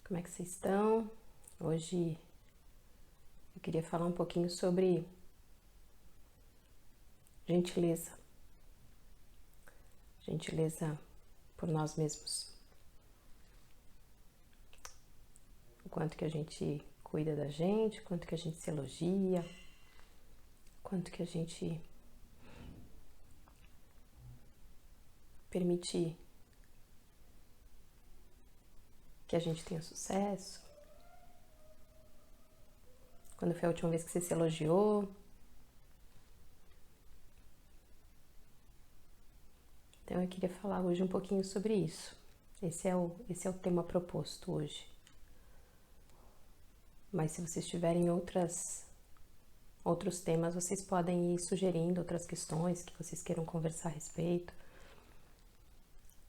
Como é que vocês estão? Hoje eu queria falar um pouquinho sobre gentileza. Gentileza por nós mesmos. O quanto que a gente cuida da gente, o quanto que a gente se elogia, o quanto que a gente permite que a gente tenha sucesso. Quando foi a última vez que você se elogiou? Então eu queria falar hoje um pouquinho sobre isso. Esse é o tema proposto hoje. Mas se vocês tiverem outros temas, vocês podem ir sugerindo outras questões que vocês queiram conversar a respeito.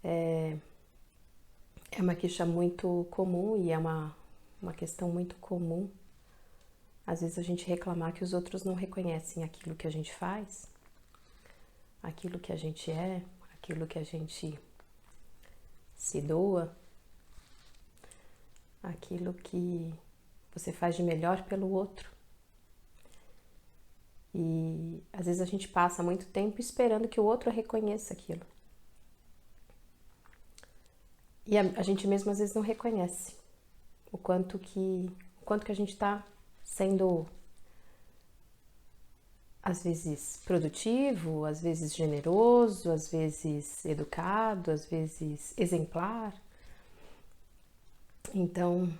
É uma queixa muito comum e é uma questão muito comum. Às vezes a gente reclamar que os outros não reconhecem aquilo que a gente faz, aquilo que a gente é, aquilo que a gente se doa, aquilo que você faz de melhor pelo outro. E às vezes a gente passa muito tempo esperando que o outro reconheça aquilo. E a gente mesmo às vezes não reconhece o quanto que a gente está sendo, às vezes, produtivo, às vezes generoso, às vezes educado, às vezes exemplar. Então,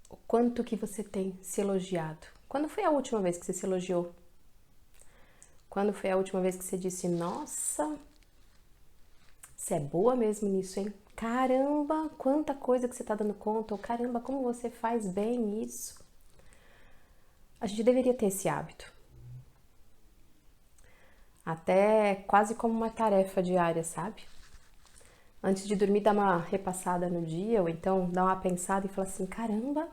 o quanto que você tem se elogiado? Quando foi a última vez que você se elogiou? Quando foi a última vez que você disse, nossa, você é boa mesmo nisso, hein? Caramba, quanta coisa que você tá dando conta, ou caramba, como você faz bem isso. A gente deveria ter esse hábito. Até quase como uma tarefa diária, sabe? Antes de dormir, dar uma repassada no dia, ou então dar uma pensada e falar assim, caramba,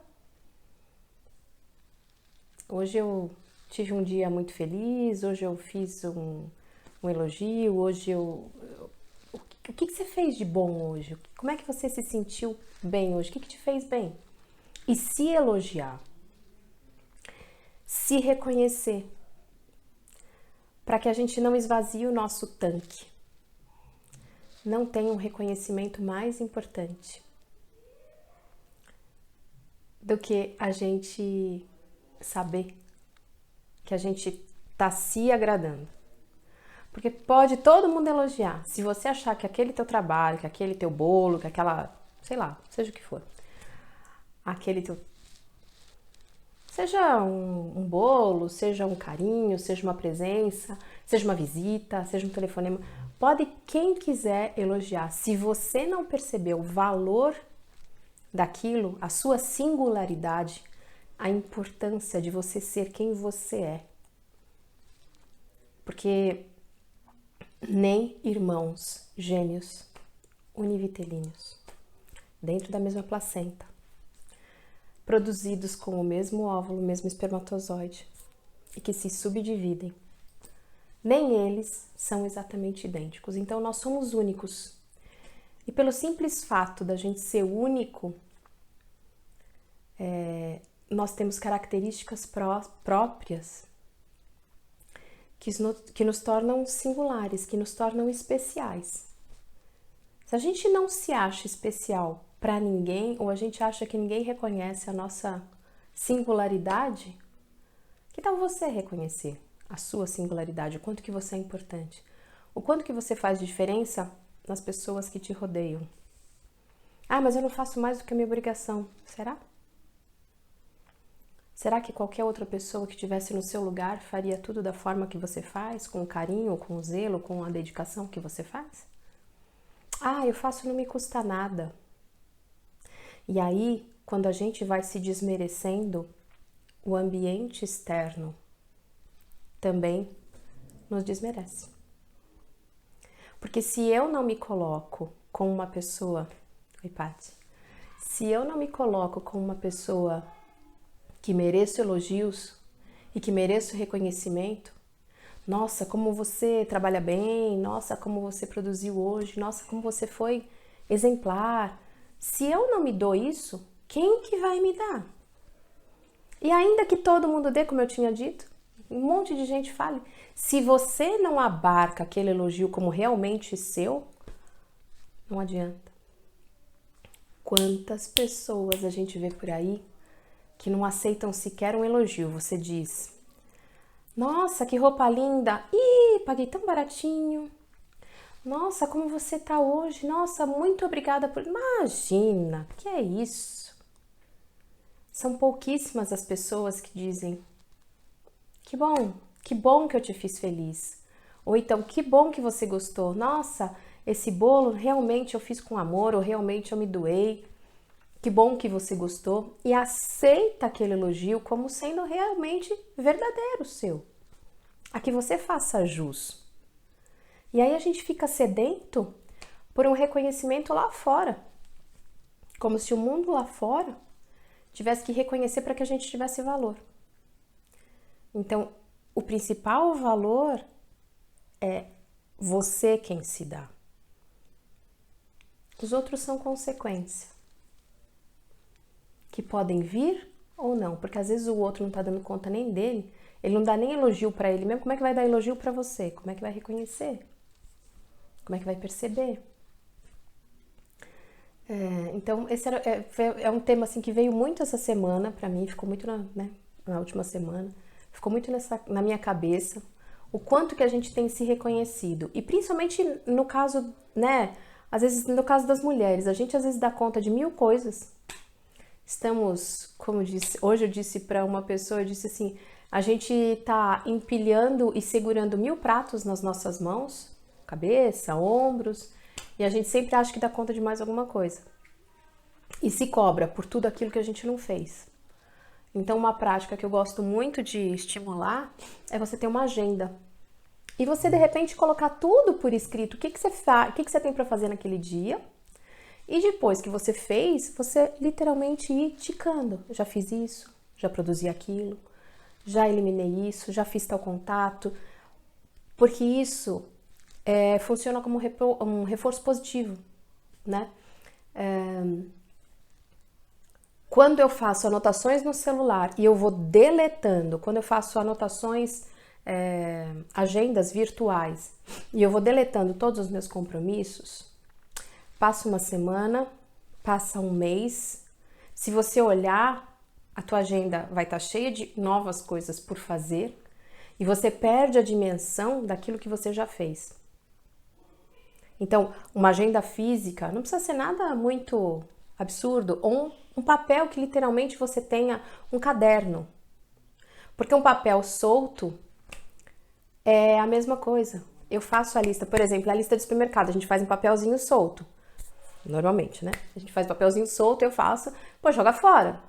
hoje eu tive um dia muito feliz, hoje eu fiz um elogio, hoje o que você fez de bom hoje? Como é que você se sentiu bem hoje? O que te fez bem? E se elogiar, se reconhecer, para que a gente não esvazie o nosso tanque. Não tem um reconhecimento mais importante do que a gente saber que a gente está se agradando. Porque pode todo mundo elogiar. Se você achar que aquele teu trabalho, que aquele teu bolo, que aquela, sei lá, seja o que for, aquele teu... Seja um bolo, seja um carinho, seja uma presença, seja uma visita, seja um telefonema. Pode quem quiser elogiar. Se você não percebeu o valor daquilo, a sua singularidade, a importância de você ser quem você é. Porque nem irmãos gêmeos univitelíneos, dentro da mesma placenta, produzidos com o mesmo óvulo, o mesmo espermatozoide, e que se subdividem, nem eles são exatamente idênticos. Então nós somos únicos. E pelo simples fato da gente ser único, nós temos características próprias que nos tornam singulares, que nos tornam especiais. Se a gente não se acha especial para ninguém, ou a gente acha que ninguém reconhece a nossa singularidade, que tal você reconhecer a sua singularidade, o quanto que você é importante, o quanto que você faz diferença nas pessoas que te rodeiam? Ah, mas eu não faço mais do que a minha obrigação. Será? Será que qualquer outra pessoa que estivesse no seu lugar faria tudo da forma que você faz, com carinho, com zelo, com a dedicação que você faz? Ah, eu faço, não me custa nada. E aí, quando a gente vai se desmerecendo, o ambiente externo também nos desmerece. Porque se eu não me coloco como uma pessoa... Oi, Paty. Se eu não me coloco como uma pessoa que mereço elogios e que mereço reconhecimento, Nossa, como você trabalha bem, nossa, como você produziu hoje, nossa, como você foi exemplar. Se eu não me dou isso, quem que vai me dar? E ainda que todo mundo dê, como eu tinha dito, um monte de gente fale, se você não abarca aquele elogio como realmente seu, não adianta. Quantas pessoas a gente vê por aí que não aceitam sequer um elogio? Você diz, nossa, que roupa linda! Ih, paguei tão baratinho. Nossa, como você tá hoje? Nossa, muito obrigada por... Imagina, que é isso? São pouquíssimas as pessoas que dizem, que bom que eu te fiz feliz. Ou então, que bom que você gostou. Nossa, esse bolo realmente eu fiz com amor, ou realmente eu me doei. Que bom que você gostou. E aceita aquele elogio como sendo realmente verdadeiro seu. A que você faça jus. E aí a gente fica sedento por um reconhecimento lá fora. Como se o mundo lá fora tivesse que reconhecer para que a gente tivesse valor. Então, o principal valor é você quem se dá. Os outros são consequência. Que podem vir ou não, porque às vezes o outro não está dando conta nem dele, ele não dá nem elogio para ele mesmo, como é que vai dar elogio para você? Como é que vai reconhecer? Como é que vai perceber? Então, esse é um tema assim, que veio muito essa semana para mim, ficou muito na última semana, ficou muito na minha cabeça, o quanto que a gente tem se reconhecido. E principalmente no caso, né, às vezes no caso das mulheres, a gente às vezes dá conta de 1000 coisas. Estamos, como disse, hoje eu disse para uma pessoa, eu disse assim, a gente está empilhando e segurando 1000 pratos nas nossas mãos, cabeça, ombros, e a gente sempre acha que dá conta de mais alguma coisa. E se cobra por tudo aquilo que a gente não fez. Então, uma prática que eu gosto muito de estimular é você ter uma agenda. E você, de repente, colocar tudo por escrito. O que você faz, o que você tem para fazer naquele dia. E depois que você fez, você literalmente ir ticando. Já fiz isso, já produzi aquilo, já eliminei isso, já fiz tal contato. Porque isso funciona como um reforço positivo, né? Quando eu faço anotações no celular e eu vou deletando, quando eu faço anotações, agendas virtuais, e eu vou deletando todos os meus compromissos, passa uma semana, passa um mês, se você olhar, a tua agenda vai estar cheia de novas coisas por fazer e você perde a dimensão daquilo que você já fez. Então, uma agenda física não precisa ser nada muito absurdo, ou um papel que literalmente você tenha um caderno. Porque um papel solto é a mesma coisa. Eu faço a lista, por exemplo, a lista de supermercado, a gente faz um papelzinho solto. Normalmente, né? A gente faz um papelzinho solto, eu faço, pô, joga fora.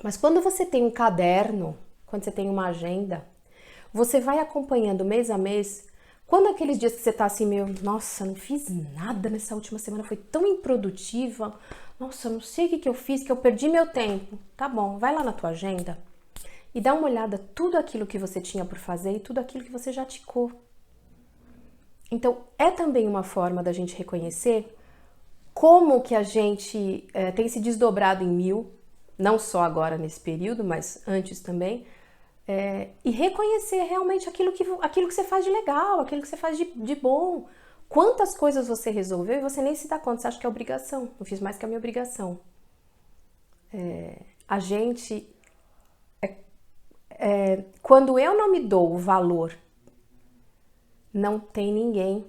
Mas quando você tem um caderno, quando você tem uma agenda, você vai acompanhando mês a mês. Quando aqueles dias que você tá assim, meio, nossa, não fiz nada nessa última semana, foi tão improdutiva, nossa, não sei o que eu fiz, que eu perdi meu tempo. Tá bom, vai lá na tua agenda e dá uma olhada tudo aquilo que você tinha por fazer e tudo aquilo que você já ticou. Então, é também uma forma da gente reconhecer como que a gente tem se desdobrado em 1000, não só agora nesse período, mas antes também, e reconhecer realmente aquilo que você faz de legal, aquilo que você faz de bom. Quantas coisas você resolveu e você nem se dá conta, você acha que é obrigação. Eu fiz mais que a minha obrigação. A gente, quando eu não me dou o valor, não tem ninguém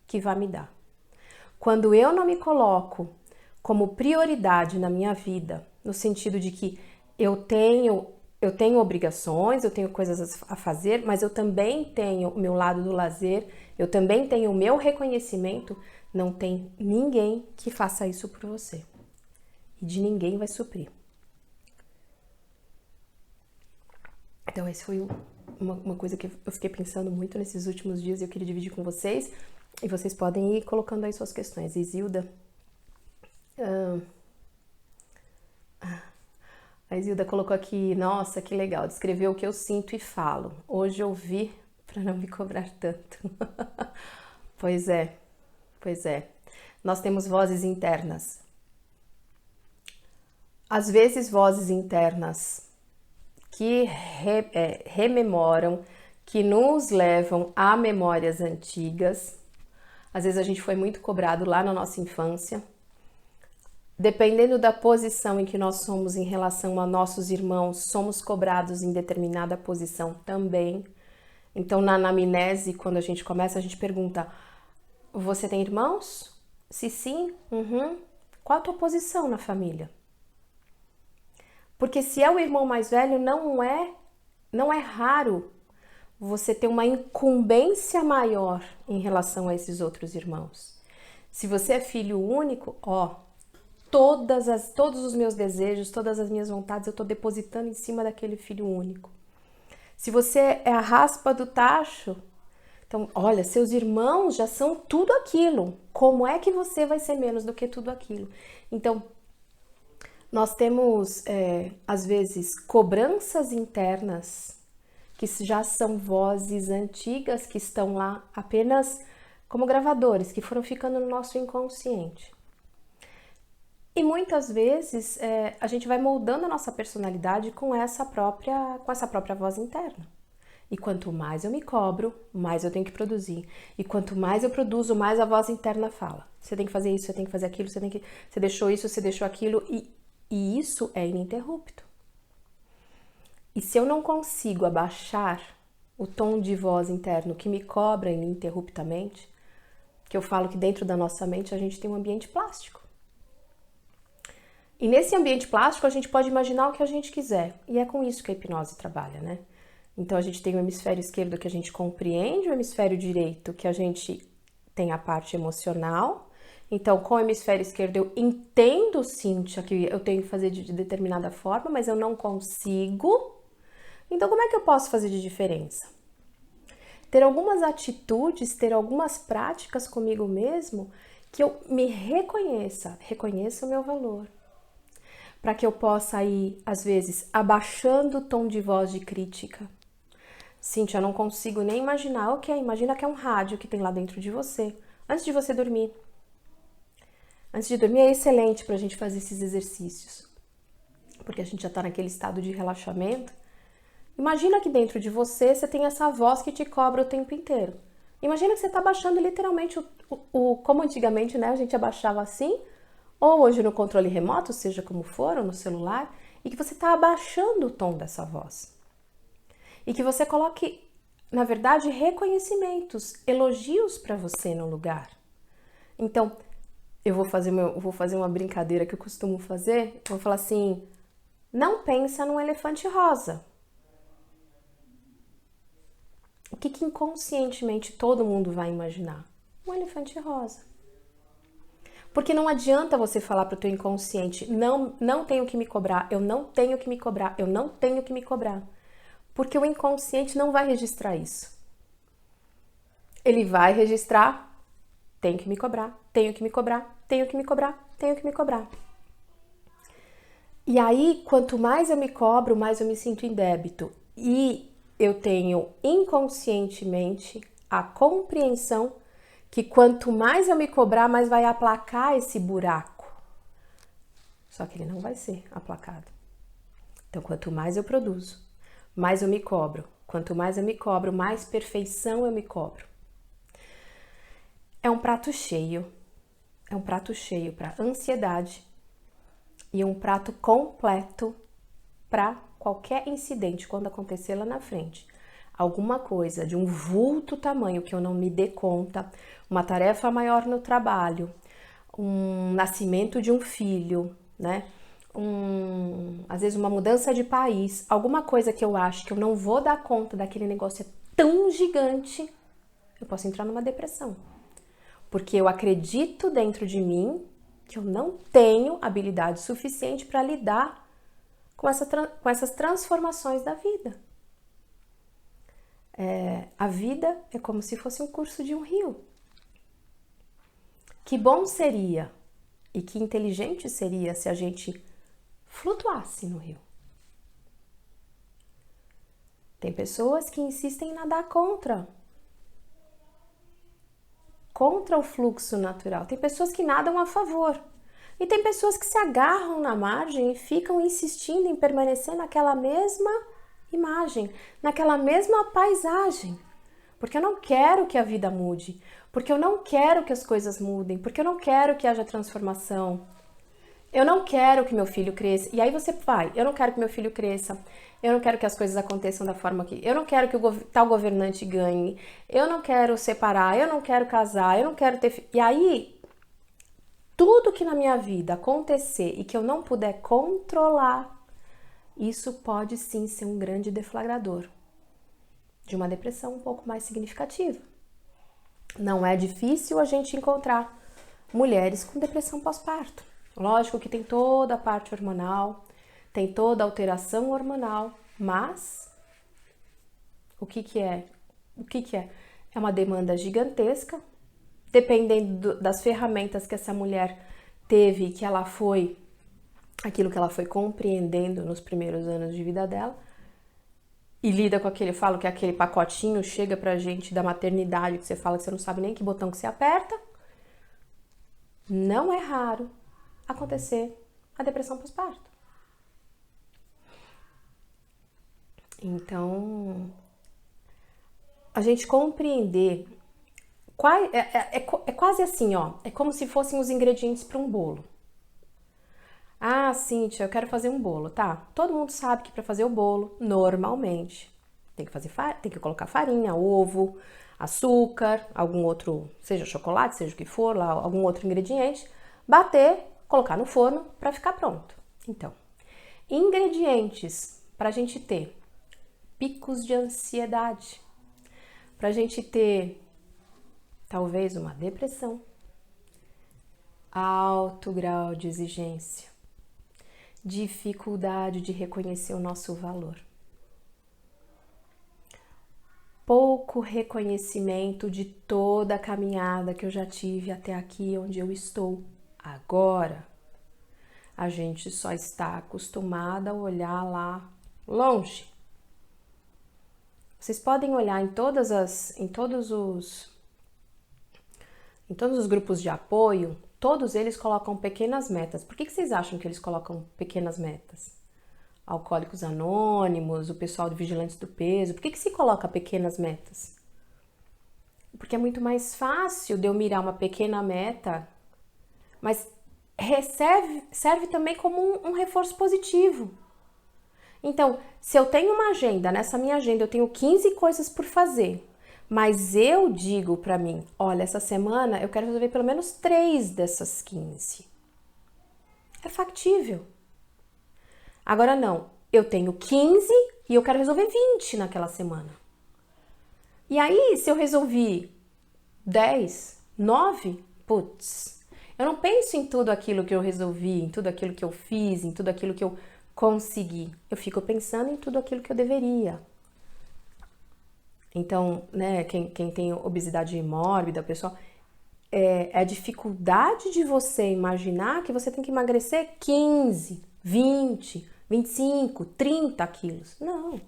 que vá me dar. Quando eu não me coloco como prioridade na minha vida, no sentido de que eu tenho obrigações, eu tenho coisas a fazer, mas eu também tenho o meu lado do lazer, eu também tenho o meu reconhecimento, não tem ninguém que faça isso por você. E de ninguém vai suprir. Então, esse foi uma coisa que eu fiquei pensando muito nesses últimos dias e eu queria dividir com vocês. E vocês podem ir colocando aí suas questões. Isilda. A Isilda colocou aqui, nossa, que legal, descreveu o que eu sinto e falo. Hoje eu vi para não me cobrar tanto. Pois é, pois é. Nós temos vozes internas. Às vezes, vozes internas que rememoram, que nos levam a memórias antigas. Às vezes a gente foi muito cobrado lá na nossa infância. Dependendo da posição em que nós somos em relação a nossos irmãos, somos cobrados em determinada posição também. Então, na anamnese, quando a gente começa, a gente pergunta: você tem irmãos? Se sim, qual a tua posição na família? Porque se é o irmão mais velho, não é raro você ter uma incumbência maior em relação a esses outros irmãos. Se você é filho único, todos os meus desejos, todas as minhas vontades eu estou depositando em cima daquele filho único. Se você é a raspa do tacho, então, olha, seus irmãos já são tudo aquilo. Como é que você vai ser menos do que tudo aquilo? Então, nós temos, às vezes, cobranças internas que já são vozes antigas que estão lá apenas como gravadores, que foram ficando no nosso inconsciente. E muitas vezes a gente vai moldando a nossa personalidade com essa própria voz interna. E quanto mais eu me cobro, mais eu tenho que produzir. E quanto mais eu produzo, mais a voz interna fala. Você tem que fazer isso, você tem que fazer aquilo, você deixou isso, você deixou aquilo. E isso é ininterrupto. E se eu não consigo abaixar o tom de voz interno que me cobra ininterruptamente, que eu falo que dentro da nossa mente a gente tem um ambiente plástico. E nesse ambiente plástico a gente pode imaginar o que a gente quiser. E é com isso que a hipnose trabalha, né? Então a gente tem o hemisfério esquerdo que a gente compreende, o hemisfério direito que a gente tem a parte emocional. Então com o hemisfério esquerdo eu entendo, Cíntia, que eu tenho que fazer de determinada forma, mas eu não consigo. Então como é que eu posso fazer de diferença? Ter algumas atitudes, ter algumas práticas comigo mesmo que eu me reconheça o meu valor. Para que eu possa ir, às vezes, abaixando o tom de voz de crítica. Cíntia, eu não consigo nem imaginar. Ok, imagina que é um rádio que tem lá dentro de você, antes de você dormir. Antes de dormir é excelente para a gente fazer esses exercícios, porque a gente já está naquele estado de relaxamento. Imagina que dentro de você tem essa voz que te cobra o tempo inteiro. Imagina que você está abaixando literalmente como antigamente, né? A gente abaixava assim, ou hoje no controle remoto, seja como for, ou no celular, e que você está abaixando o tom dessa voz. E que você coloque, na verdade, reconhecimentos, elogios para você no lugar. Então, eu vou fazer uma brincadeira que eu costumo fazer. Eu vou falar assim: não pensa num elefante rosa. O que inconscientemente todo mundo vai imaginar? Um elefante rosa. Porque não adianta você falar para o teu inconsciente: não tenho que me cobrar, eu não tenho que me cobrar, eu não tenho que me cobrar. Porque o inconsciente não vai registrar isso. Ele vai registrar: tenho que me cobrar, tenho que me cobrar, tenho que me cobrar, tenho que me cobrar. E aí, quanto mais eu me cobro, mais eu me sinto em débito. E eu tenho inconscientemente a compreensão que quanto mais eu me cobrar, mais vai aplacar esse buraco. Só que ele não vai ser aplacado. Então, quanto mais eu produzo, mais eu me cobro. Quanto mais eu me cobro, mais perfeição eu me cobro. É um prato cheio. É um prato cheio para ansiedade e um prato completo para qualquer incidente quando acontecer lá na frente. Alguma coisa de um vulto tamanho que eu não me dê conta, uma tarefa maior no trabalho, um nascimento de um filho, né? Às vezes uma mudança de país, alguma coisa que eu acho que eu não vou dar conta daquele negócio é tão gigante, eu posso entrar numa depressão. Porque eu acredito dentro de mim que eu não tenho habilidade suficiente para lidar com essas transformações da vida. A vida é como se fosse um curso de um rio. Que bom seria e que inteligente seria se a gente flutuasse no rio. Tem pessoas que insistem em nadar contra o fluxo natural. Tem pessoas que nadam a favor. E tem pessoas que se agarram na margem e ficam insistindo em permanecer naquela mesma imagem, naquela mesma paisagem. Porque eu não quero que a vida mude, porque eu não quero que as coisas mudem, porque eu não quero que haja transformação. Eu não quero que meu filho cresça. E aí você vai, eu não quero que meu filho cresça. Eu não quero que as coisas aconteçam da forma que... Eu não quero que o tal governante ganhe. Eu não quero separar, eu não quero casar, eu não quero ter... E aí, tudo que na minha vida acontecer e que eu não puder controlar, isso pode sim ser um grande deflagrador de uma depressão um pouco mais significativa. Não é difícil a gente encontrar mulheres com depressão pós-parto. Lógico que tem toda a parte hormonal, tem toda a alteração hormonal, mas o que é? É uma demanda gigantesca, dependendo das ferramentas que essa mulher teve, que ela foi, aquilo que ela foi compreendendo nos primeiros anos de vida dela, e lida com aquele, eu falo que aquele pacotinho chega pra gente da maternidade, que você fala que você não sabe nem que botão que você aperta, não é raro acontecer a depressão pós-parto. Então, a gente compreender é quase assim, ó, é como se fossem os ingredientes para um bolo. Ah, Cíntia, eu quero fazer um bolo, tá? Todo mundo sabe que para fazer o bolo, normalmente, tem que colocar farinha, ovo, açúcar, algum outro, seja chocolate, seja o que for, lá, algum outro ingrediente, bater, colocar no forno para ficar pronto. Então, ingredientes para a gente ter picos de ansiedade, para a gente ter talvez uma depressão, alto grau de exigência, dificuldade de reconhecer o nosso valor, pouco reconhecimento de toda a caminhada que eu já tive até aqui onde eu estou agora. A gente só está acostumada a olhar lá longe. Vocês podem olhar em todos os grupos de apoio, todos eles colocam pequenas metas. Por que vocês acham que eles colocam pequenas metas? Alcoólicos Anônimos, o pessoal do Vigilantes do Peso, por que se coloca pequenas metas? Porque é muito mais fácil de eu mirar uma pequena meta, mas serve também como um reforço positivo. Então, se eu tenho uma agenda, nessa minha agenda eu tenho 15 coisas por fazer, mas eu digo pra mim, olha, essa semana eu quero resolver pelo menos 3 dessas 15. É factível. Agora não, eu tenho 15 e eu quero resolver 20 naquela semana. E aí, se eu resolvi 10, 9, putz, eu não penso em tudo aquilo que eu resolvi, em tudo aquilo que eu fiz, em tudo aquilo que eu consegui. Eu fico pensando em tudo aquilo que eu deveria. Então, né, quem tem obesidade mórbida, pessoal, é a dificuldade de você imaginar que você tem que emagrecer 15, 20, 25, 30 quilos. Não.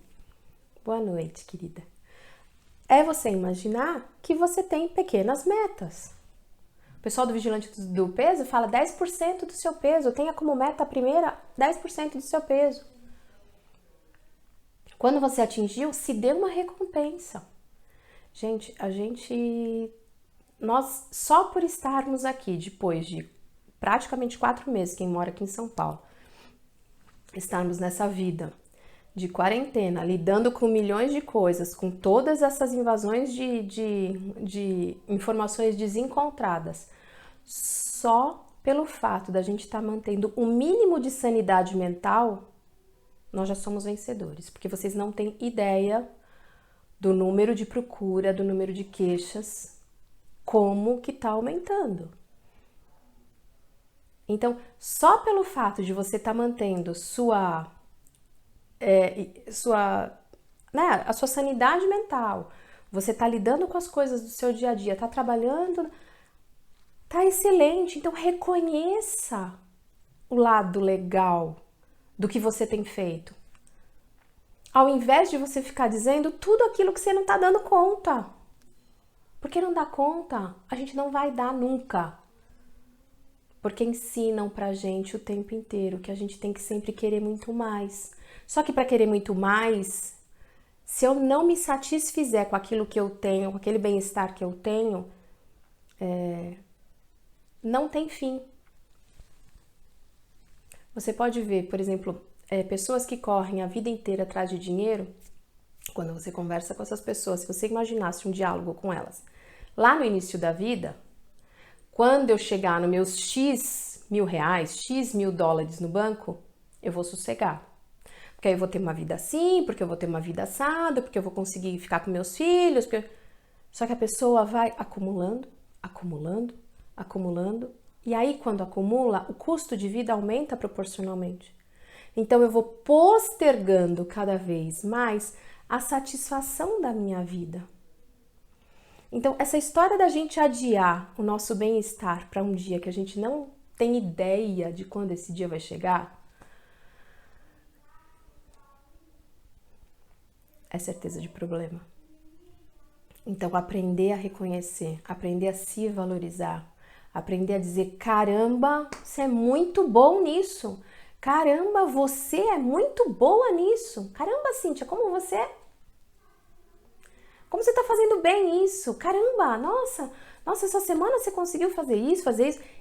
Boa noite, querida. É você imaginar que você tem pequenas metas. O pessoal do Vigilante do Peso fala 10% do seu peso. Tenha como meta a primeira 10% do seu peso. Quando você atingiu, se dê uma recompensa. Gente, nós só por estarmos aqui depois de praticamente 4 meses, quem mora aqui em São Paulo, estarmos nessa vida de quarentena, lidando com milhões de coisas, com todas essas invasões de informações desencontradas, só pelo fato da gente estar mantendo um mínimo de sanidade mental, nós já somos vencedores, porque vocês não têm ideia do número de procura, do número de queixas, como que tá aumentando. Então, só pelo fato de você estar mantendo a sua sanidade mental, você tá lidando com as coisas do seu dia a dia, tá trabalhando, tá excelente. Então, reconheça o lado legal do que você tem feito. Ao invés de você ficar dizendo tudo aquilo que você não tá dando conta. Porque não dá conta, a gente não vai dar nunca. Porque ensinam pra gente o tempo inteiro que a gente tem que sempre querer muito mais. Só que para querer muito mais, se eu não me satisfizer com aquilo que eu tenho, com aquele bem-estar que eu tenho, não tem fim. Você pode ver, por exemplo, pessoas que correm a vida inteira atrás de dinheiro, quando você conversa com essas pessoas, se você imaginasse um diálogo com elas, lá no início da vida, quando eu chegar nos meus X mil reais, X mil dólares no banco, eu vou sossegar. Porque aí eu vou ter uma vida assim, porque eu vou ter uma vida assada, porque eu vou conseguir ficar com meus filhos. Só que a pessoa vai acumulando, acumulando, acumulando. E aí, quando acumula, o custo de vida aumenta proporcionalmente. Então, eu vou postergando cada vez mais a satisfação da minha vida. Então, essa história da gente adiar o nosso bem-estar para um dia que a gente não tem ideia de quando esse dia vai chegar, é certeza de problema. Então, aprender a reconhecer, aprender a se valorizar, aprender a dizer, caramba, você é muito bom nisso. Caramba, você é muito boa nisso. Caramba, Cíntia, como você é? Como você tá fazendo bem isso? Caramba, nossa, essa semana você conseguiu fazer isso.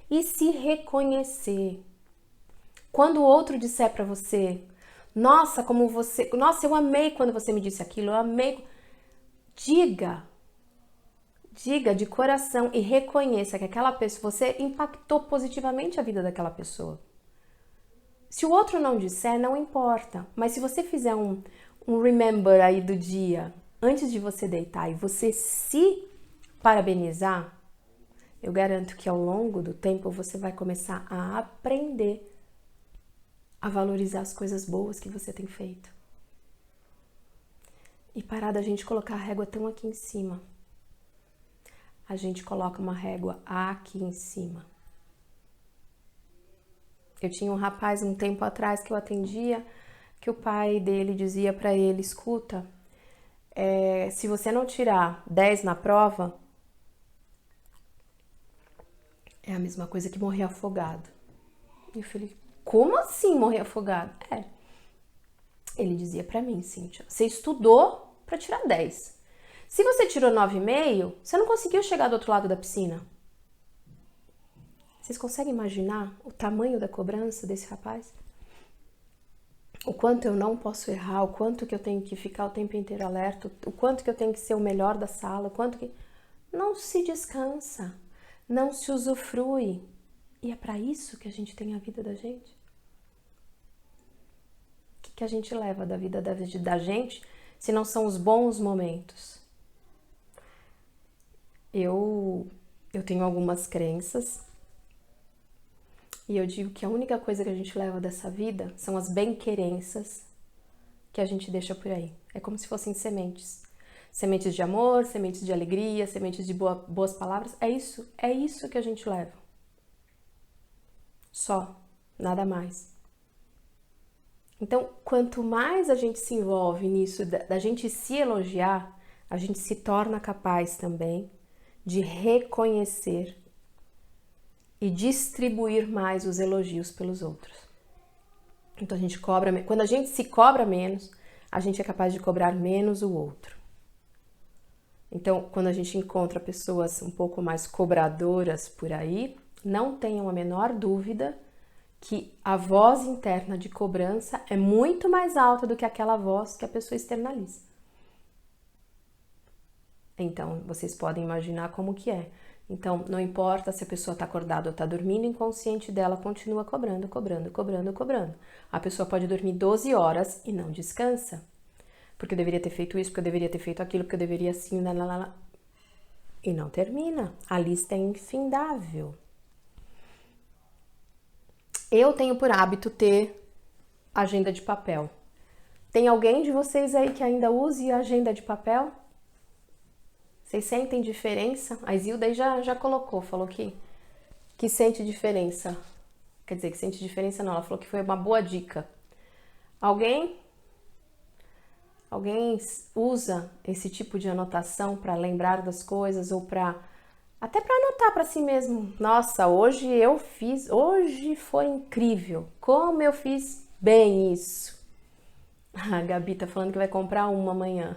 E se reconhecer. Quando o outro disser pra você, nossa, eu amei quando você me disse aquilo, eu amei. Diga de coração e reconheça que aquela pessoa, você impactou positivamente a vida daquela pessoa. Se o outro não disser, não importa. Mas se você fizer um remember aí do dia, antes de você deitar, e você se parabenizar, eu garanto que ao longo do tempo você vai começar a aprender a valorizar as coisas boas que você tem feito. E parar da gente colocar a régua tão aqui em cima. A gente coloca uma régua aqui em cima. Eu tinha um rapaz um tempo atrás que eu atendia, que o pai dele dizia para ele, escuta, se você não tirar 10 na prova, é a mesma coisa que morrer afogado. E eu falei, como assim morrer afogado? Ele dizia para mim, Cíntia, você estudou para tirar 10. Se você tirou 9,5, você não conseguiu chegar do outro lado da piscina. Vocês conseguem imaginar o tamanho da cobrança desse rapaz? O quanto eu não posso errar, o quanto que eu tenho que ficar o tempo inteiro alerta, o quanto que eu tenho que ser o melhor da sala, o quanto que... Não se descansa, não se usufrui. E é para isso que a gente tem a vida da gente. O que a gente leva da vida da gente se não são os bons momentos? Eu tenho algumas crenças e eu digo que a única coisa que a gente leva dessa vida são as bem-querenças que a gente deixa por aí. É como se fossem sementes. Sementes de amor, sementes de alegria, sementes de boas palavras. É isso que a gente leva. Só, nada mais. Então, quanto mais a gente se envolve nisso, da gente se elogiar, a gente se torna capaz também de reconhecer e distribuir mais os elogios pelos outros. Então, quando a gente se cobra menos, a gente é capaz de cobrar menos o outro. Então, quando a gente encontra pessoas um pouco mais cobradoras por aí, não tenham a menor dúvida que a voz interna de cobrança é muito mais alta do que aquela voz que a pessoa externaliza. Então, vocês podem imaginar como que é. Então, não importa se a pessoa está acordada ou está dormindo, o inconsciente dela continua cobrando. A pessoa pode dormir 12 horas e não descansa. Porque eu deveria ter feito isso, porque eu deveria ter feito aquilo, porque eu deveria assim, e não termina. A lista é infindável. Eu tenho por hábito ter agenda de papel. Tem alguém de vocês aí que ainda use agenda de papel? Vocês sentem diferença? A Zilda aí já colocou, falou que sente diferença. Quer dizer, que sente diferença não, ela falou que foi uma boa dica. Alguém? Alguém usa esse tipo de anotação para lembrar das coisas ou até para anotar para si mesmo. Nossa, hoje foi incrível. Como eu fiz bem isso. A Gabi tá falando que vai comprar uma amanhã.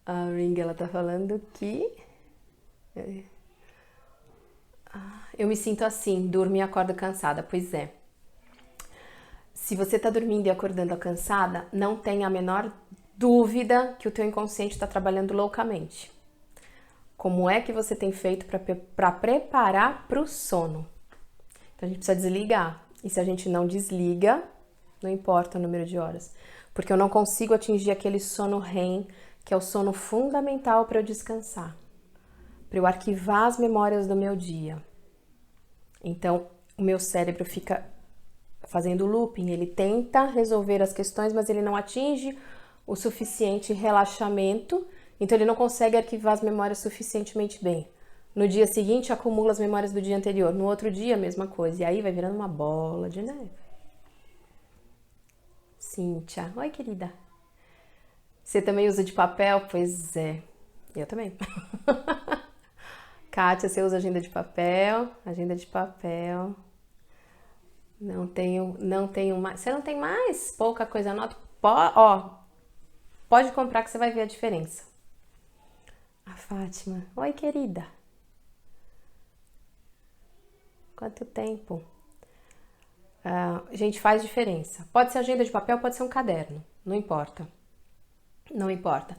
A Ring, ela tá falando que eu me sinto assim, durmo e acordo cansada. Pois é. Se você tá dormindo e acordando cansada, não tem a menor dúvida que o teu inconsciente está trabalhando loucamente. Como é que você tem feito para preparar para o sono? Então a gente precisa desligar. E se a gente não desliga, não importa o número de horas, porque eu não consigo atingir aquele sono REM, que é o sono fundamental para eu descansar, para eu arquivar as memórias do meu dia. Então o meu cérebro fica fazendo looping, ele tenta resolver as questões, mas ele não atinge o suficiente relaxamento, então ele não consegue arquivar as memórias suficientemente bem. No dia seguinte, acumula as memórias do dia anterior. No outro dia, a mesma coisa. E aí vai virando uma bola de neve. Cíntia. Oi, querida. Você também usa de papel? Pois é. Eu também. Kátia, você usa agenda de papel? Agenda de papel. Não tenho mais. Você não tem mais? Pouca coisa, anota. Pode comprar que você vai ver a diferença. A Fátima. Oi, querida. Quanto tempo? Gente, faz diferença. Pode ser agenda de papel, pode ser um caderno. Não importa. Não importa.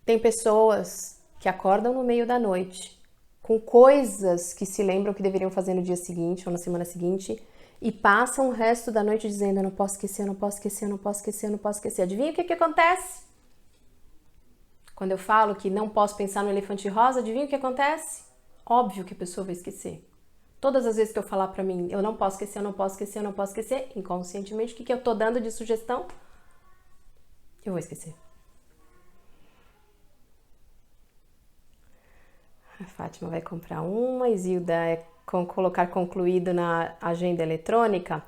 Tem pessoas que acordam no meio da noite com coisas que se lembram que deveriam fazer no dia seguinte ou na semana seguinte e passam o resto da noite dizendo: eu não posso esquecer, eu não posso esquecer, eu não posso esquecer, eu não posso esquecer. Adivinha o que acontece? Quando eu falo que não posso pensar no elefante rosa, adivinha o que acontece? Óbvio que a pessoa vai esquecer. Todas as vezes que eu falar pra mim, eu não posso esquecer, eu não posso esquecer, eu não posso esquecer, inconscientemente, o que eu tô dando de sugestão? Eu vou esquecer. A Fátima vai comprar uma, Isilda é colocar concluído na agenda eletrônica.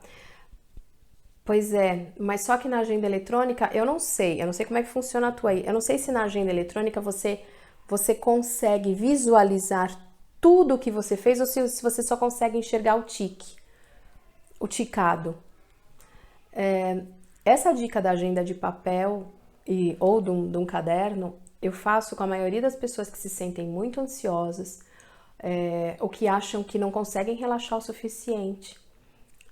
Pois é, mas só que na agenda eletrônica eu não sei como é que funciona a tua aí. Eu não sei se na agenda eletrônica você consegue visualizar tudo o que você fez ou se você só consegue enxergar o ticado. Essa dica da agenda de papel ou de um caderno, eu faço com a maioria das pessoas que se sentem muito ansiosas ou que acham que não conseguem relaxar o suficiente.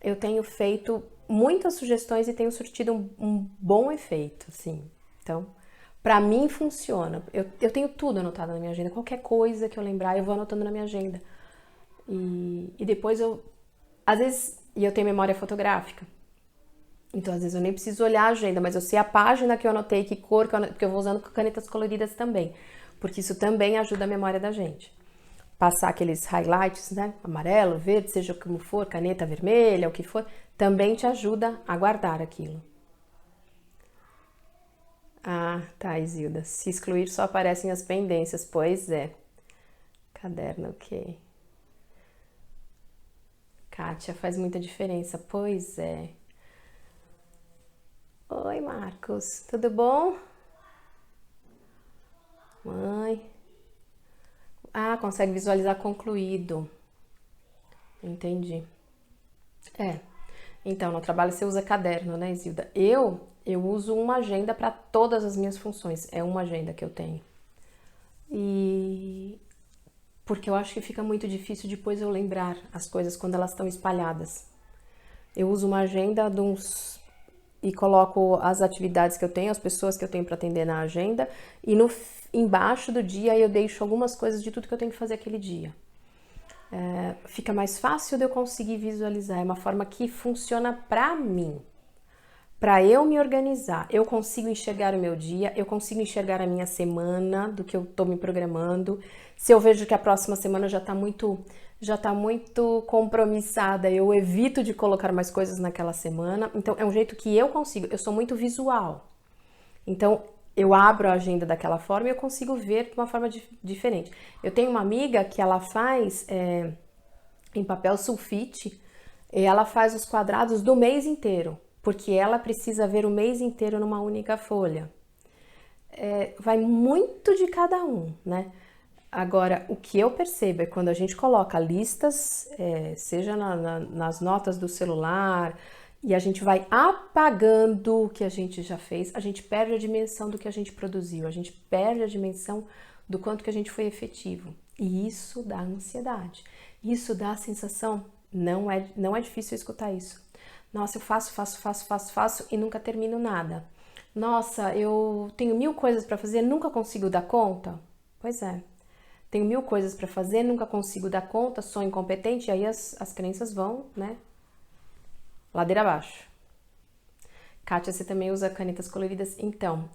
Eu tenho feito muitas sugestões e tenho surtido um bom efeito, assim. Então, pra mim funciona. Eu tenho tudo anotado na minha agenda. Qualquer coisa que eu lembrar, eu vou anotando na minha agenda. E depois às vezes, eu tenho memória fotográfica. Então, às vezes eu nem preciso olhar a agenda, mas eu sei a página que eu anotei, que cor, porque eu vou usando canetas coloridas também. Porque isso também ajuda a memória da gente. Passar aqueles highlights, né? Amarelo, verde, seja como for, caneta vermelha, o que for, também te ajuda a guardar aquilo. Ah, tá, Isilda. Se excluir, só aparecem as pendências. Pois é. Caderno, ok. Kátia, faz muita diferença. Pois é. Oi, Marcos. Tudo bom? Mãe. Ah, consegue visualizar concluído. Entendi. Então, no trabalho você usa caderno, né, Isilda? Eu uso uma agenda para todas as minhas funções. É uma agenda que eu tenho. E porque eu acho que fica muito difícil depois eu lembrar as coisas quando elas estão espalhadas. Eu uso uma agenda e coloco as atividades que eu tenho, as pessoas que eu tenho para atender na agenda, e embaixo do dia eu deixo algumas coisas de tudo que eu tenho que fazer aquele dia. Fica mais fácil de eu conseguir visualizar, é uma forma que funciona para mim. Para eu me organizar, eu consigo enxergar o meu dia, eu consigo enxergar a minha semana, do que eu tô me programando. Se eu vejo que a próxima semana já tá muito compromissada, eu evito de colocar mais coisas naquela semana. Então, é um jeito que eu consigo, eu sou muito visual. Então, eu abro a agenda daquela forma e eu consigo ver de uma forma diferente. Eu tenho uma amiga que ela faz em papel sulfite, e ela faz os quadrados do mês inteiro. porque ela precisa ver o mês inteiro numa única folha. Vai muito de cada um, né? Agora, o que eu percebo é quando a gente coloca listas, seja nas notas do celular, e a gente vai apagando o que a gente já fez, a gente perde a dimensão do que a gente produziu, a gente perde a dimensão do quanto que a gente foi efetivo. E isso dá ansiedade. Isso dá a sensação, não é difícil escutar isso. Nossa, eu faço e nunca termino nada. Nossa, eu tenho 1000 coisas para fazer, nunca consigo dar conta? Pois é. Tenho 1000 coisas para fazer, nunca consigo dar conta, sou incompetente, e aí as crenças vão, né? Ladeira abaixo. Kátia, você também usa canetas coloridas? Então,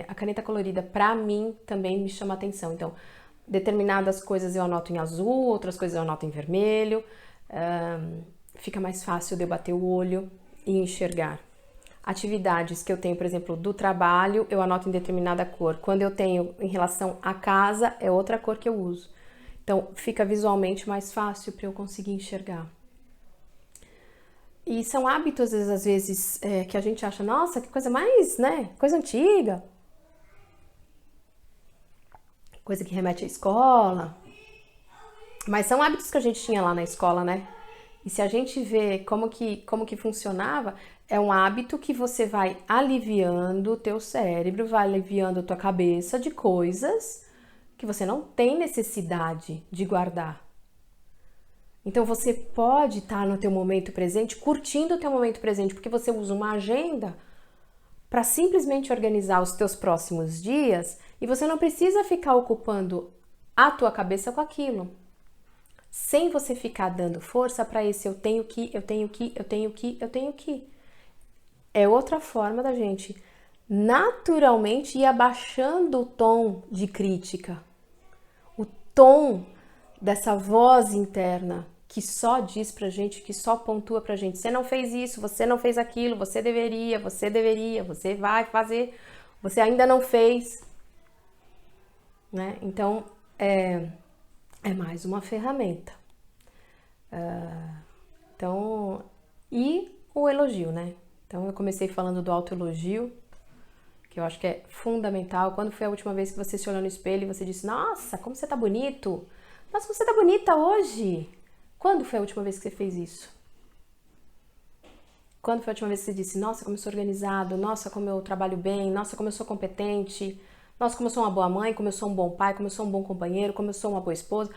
a caneta colorida, pra mim, também me chama atenção. Então, determinadas coisas eu anoto em azul, outras coisas eu anoto em vermelho. Fica mais fácil de eu bater o olho e enxergar. Atividades que eu tenho, por exemplo, do trabalho, eu anoto em determinada cor. Quando eu tenho em relação à casa, é outra cor que eu uso. Então, fica visualmente mais fácil para eu conseguir enxergar. E são hábitos, às vezes, que a gente acha, nossa, que coisa mais, né? Coisa antiga. Coisa que remete à escola. Mas são hábitos que a gente tinha lá na escola, né? E se a gente vê como que funcionava, é um hábito que você vai aliviando o teu cérebro, vai aliviando a tua cabeça de coisas que você não tem necessidade de guardar. Então você pode estar no teu momento presente, curtindo o teu momento presente, porque você usa uma agenda para simplesmente organizar os teus próximos dias e você não precisa ficar ocupando a tua cabeça com aquilo. Sem você ficar dando força para esse eu tenho que. É outra forma da gente naturalmente ir abaixando o tom de crítica. O tom dessa voz interna que só diz pra gente, que só pontua pra gente. Você não fez isso, você não fez aquilo, você deveria, você vai fazer, você ainda não fez. Né? Então, é mais uma ferramenta. Então, e o elogio, né? Então, eu comecei falando do autoelogio, que eu acho que é fundamental. Quando foi a última vez que você se olhou no espelho e você disse, nossa, como você tá bonito? Nossa, como você tá bonita hoje? Quando foi a última vez que você fez isso? Quando foi a última vez que você disse, nossa, como eu sou organizado, nossa, como eu trabalho bem, nossa, como eu sou competente, nossa, como eu sou uma boa mãe, como eu sou um bom pai, como eu sou um bom companheiro, como eu sou uma boa esposa?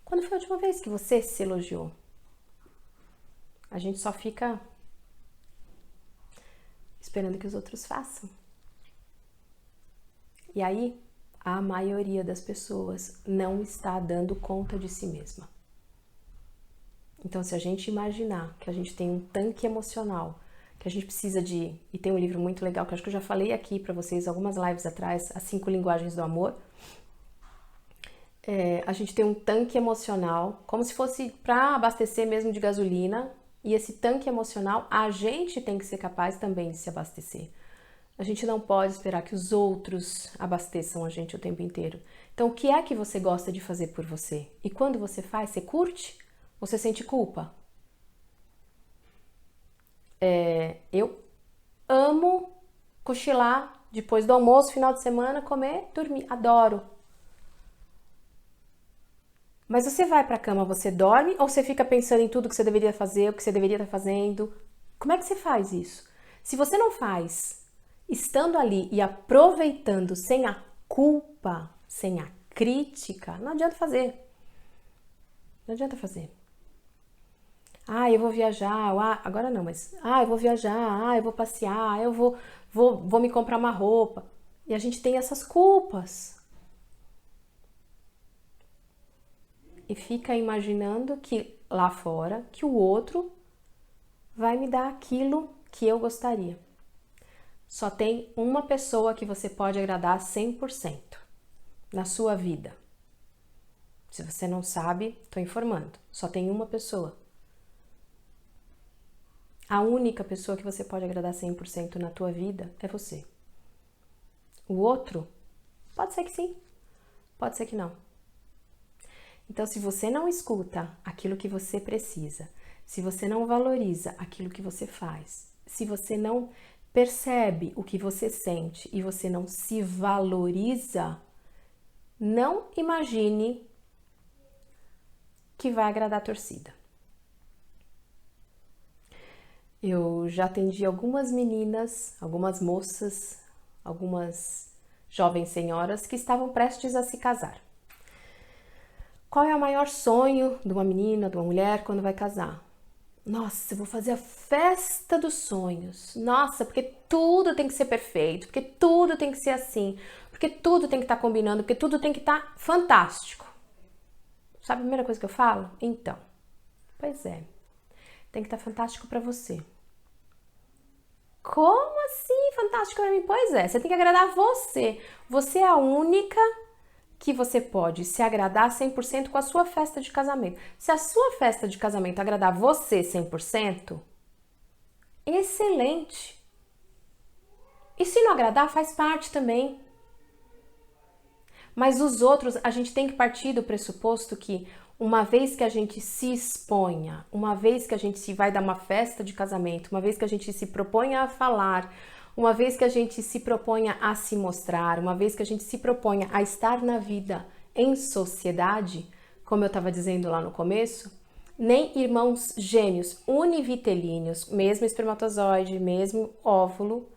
Quando foi a última vez que você se elogiou? A gente só fica esperando que os outros façam. E aí, a maioria das pessoas não está dando conta de si mesma. Então, se a gente imaginar que a gente tem um tanque emocional, que a gente precisa de... E tem um livro muito legal, que eu acho que eu já falei aqui para vocês algumas lives atrás, As 5 Linguagens do Amor. A gente tem um tanque emocional, como se fosse para abastecer mesmo de gasolina, e esse tanque emocional, a gente tem que ser capaz também de se abastecer. A gente não pode esperar que os outros abasteçam a gente o tempo inteiro. Então, o que é que você gosta de fazer por você? E quando você faz, você curte? Ou você sente culpa? Eu amo cochilar depois do almoço, final de semana, comer, dormir. Adoro. Mas você vai pra cama, você dorme ou você fica pensando em tudo que você deveria fazer, o que você deveria estar fazendo? Como é que você faz isso? Se você não faz estando ali e aproveitando sem a culpa, sem a crítica, não adianta fazer. Não adianta fazer. Eu vou viajar, agora não, mas eu vou viajar, eu vou passear, eu vou me comprar uma roupa. E a gente tem essas culpas. E fica imaginando que lá fora, que o outro vai me dar aquilo que eu gostaria. Só tem uma pessoa que você pode agradar 100% na sua vida. Se você não sabe, estou informando. Só tem uma pessoa. A única pessoa que você pode agradar 100% na tua vida é você. O outro, pode ser que sim, pode ser que não. Então, se você não escuta aquilo que você precisa, se você não valoriza aquilo que você faz, se você não percebe o que você sente e você não se valoriza, não imagine que vai agradar a torcida. Eu já atendi algumas meninas, algumas moças, algumas jovens senhoras que estavam prestes a se casar. Qual é o maior sonho de uma menina, de uma mulher quando vai casar? Nossa, eu vou fazer a festa dos sonhos. Nossa, porque tudo tem que ser perfeito, porque tudo tem que ser assim, porque tudo tem que estar combinando, porque tudo tem que estar fantástico. Sabe a primeira coisa que eu falo? Então, pois é, tem que estar fantástico para você. Como assim fantástico para mim? Pois é, você tem que agradar você. Você é a única que você pode se agradar 100% com a sua festa de casamento. Se a sua festa de casamento agradar você 100%, excelente. E se não agradar, faz parte também. Mas os outros, a gente tem que partir do pressuposto que uma vez que a gente se exponha, uma vez que a gente se vai dar uma festa de casamento, uma vez que a gente se proponha a falar, uma vez que a gente se proponha a se mostrar, uma vez que a gente se proponha a estar na vida em sociedade, como eu estava dizendo lá no começo, nem irmãos gêmeos univitelíneos, mesmo espermatozoide, mesmo óvulo,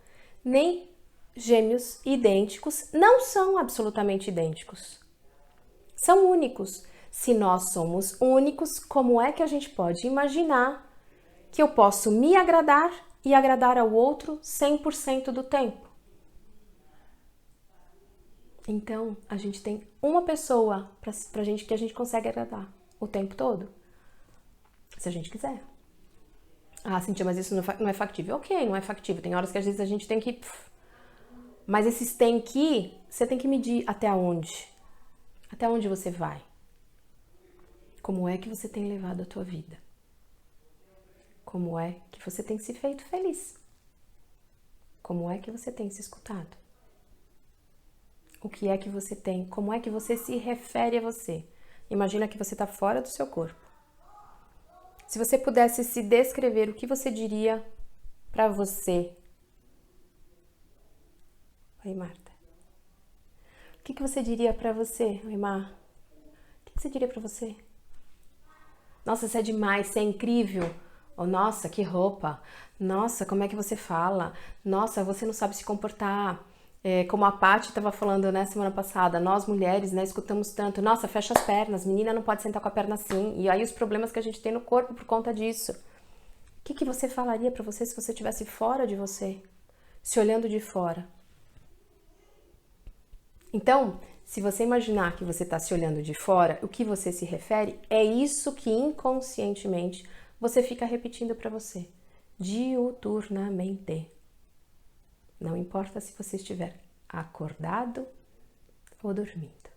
nem gêmeos idênticos não são absolutamente idênticos. São únicos. Se nós somos únicos, como é que a gente pode imaginar que eu posso me agradar e agradar ao outro 100% do tempo? Então, a gente tem uma pessoa pra gente que a gente consegue agradar o tempo todo. Se a gente quiser. Ah, Cintia, mas isso não é factível. Ok, não é factível. Tem horas que às vezes a gente tem que... Mas esses tem que, você tem que medir até onde. Até onde você vai. Como é que você tem levado a tua vida? Como é que você tem se feito feliz? Como é que você tem se escutado? O que é que você tem? Como é que você se refere a você? Imagina que você está fora do seu corpo. Se você pudesse se descrever, o que você diria para você? Oi, Marta. O que você diria para você, Oi, Mar? O que você diria para você? Nossa, você é demais, você é incrível. Oh, nossa, que roupa. Nossa, como é que você fala? Nossa, você não sabe se comportar. Como a Paty estava falando, né, semana passada, nós mulheres, né, escutamos tanto. Nossa, fecha as pernas, menina não pode sentar com a perna assim. E aí os problemas que a gente tem no corpo por conta disso. O que você falaria para você se você estivesse fora de você? Se olhando de fora? Então, se você imaginar que você está se olhando de fora, o que você se refere é isso que inconscientemente você fica repetindo para você, diuturnamente. Não importa se você estiver acordado ou dormindo.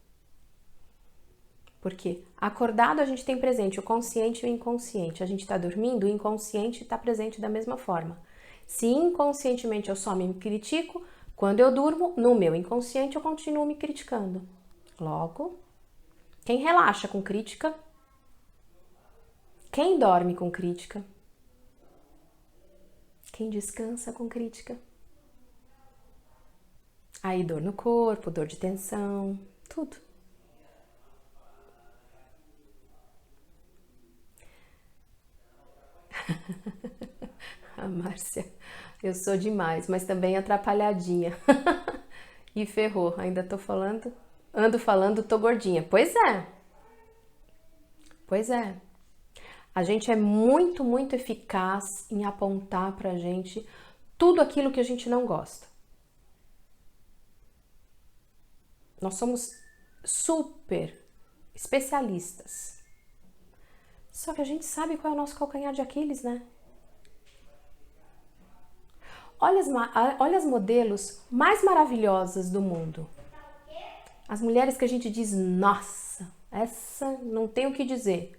Porque acordado a gente tem presente o consciente e o inconsciente. A gente está dormindo, o inconsciente está presente da mesma forma. Se inconscientemente eu só me critico, quando eu durmo, no meu inconsciente eu continuo me criticando. Logo, quem relaxa com crítica? Quem dorme com crítica? Quem descansa com crítica? Aí dor no corpo, dor de tensão, tudo. A Márcia, eu sou demais, mas também atrapalhadinha. E ferrou, ainda tô falando, ando falando, tô gordinha. Pois é. Pois é. A gente é muito, muito eficaz em apontar pra gente tudo aquilo que a gente não gosta. Nós somos super especialistas. Só que a gente sabe qual é o nosso calcanhar de Aquiles, né? Olha as modelos mais maravilhosas do mundo. As mulheres que a gente diz, nossa, essa não tem o que dizer.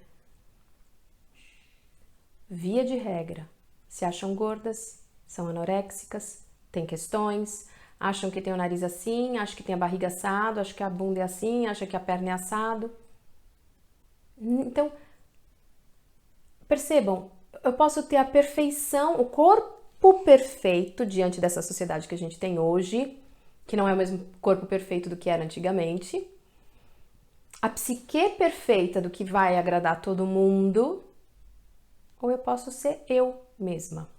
Via de regra, se acham gordas, são anoréxicas, têm questões, acham que tem o nariz assim, acham que tem a barriga assado, acham que a bunda é assim, acham que a perna é assado. Então, percebam, eu posso ter a perfeição, o corpo corpo perfeito diante dessa sociedade que a gente tem hoje, que não é o mesmo corpo perfeito do que era antigamente, a psique perfeita do que vai agradar todo mundo, ou eu posso ser eu mesma.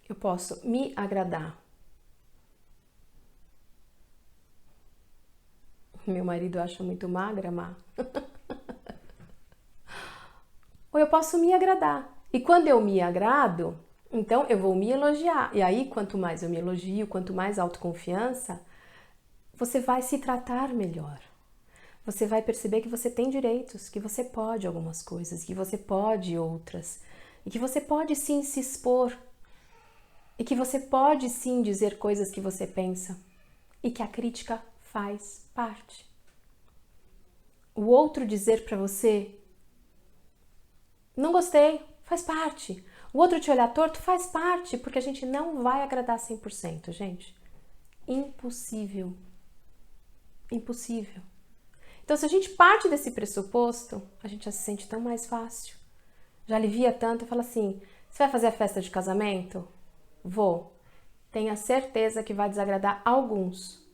Eu posso me agradar. Meu marido acha muito magra, Má. Ou eu posso me agradar. E quando eu me agrado, então eu vou me elogiar. E aí, quanto mais eu me elogio, quanto mais autoconfiança, você vai se tratar melhor. Você vai perceber que você tem direitos, que você pode algumas coisas, que você pode outras. E que você pode sim se expor. E que você pode sim dizer coisas que você pensa. E que a crítica faz parte. O outro dizer para você, não gostei, faz parte. O outro te olhar torto faz parte, porque a gente não vai agradar 100%, gente. Impossível. Impossível. Então, se a gente parte desse pressuposto, a gente já se sente tão mais fácil. Já alivia tanto e fala assim, você vai fazer a festa de casamento? Vou. Tenha certeza que vai desagradar alguns.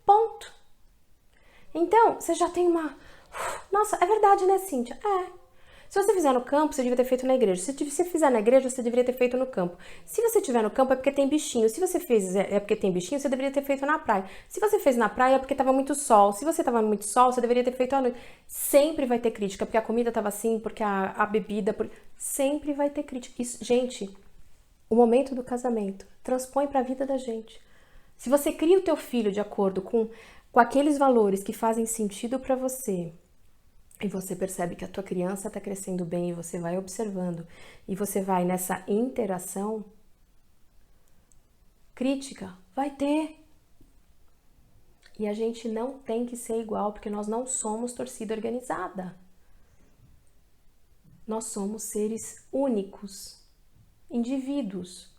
Ponto. Então, você já tem uma... Nossa, é verdade, né, Cíntia? É. Se você fizer no campo, você devia ter feito na igreja. Se você fizer na igreja, você deveria ter feito no campo. Se você tiver no campo, é porque tem bichinho. Se você fez é porque tem bichinho, você deveria ter feito na praia. Se você fez na praia, é porque estava muito sol. Se você estava muito sol, você deveria ter feito à noite. Sempre vai ter crítica, porque a comida estava assim, porque a bebida... Sempre vai ter crítica. Isso, gente, o momento do casamento transpõe para a vida da gente. Se você cria o teu filho de acordo com aqueles valores que fazem sentido para você, e você percebe que a tua criança está crescendo bem e você vai observando e você vai nessa interação, crítica vai ter. E a gente não tem que ser igual, porque nós não somos torcida organizada. Nós somos seres únicos, indivíduos,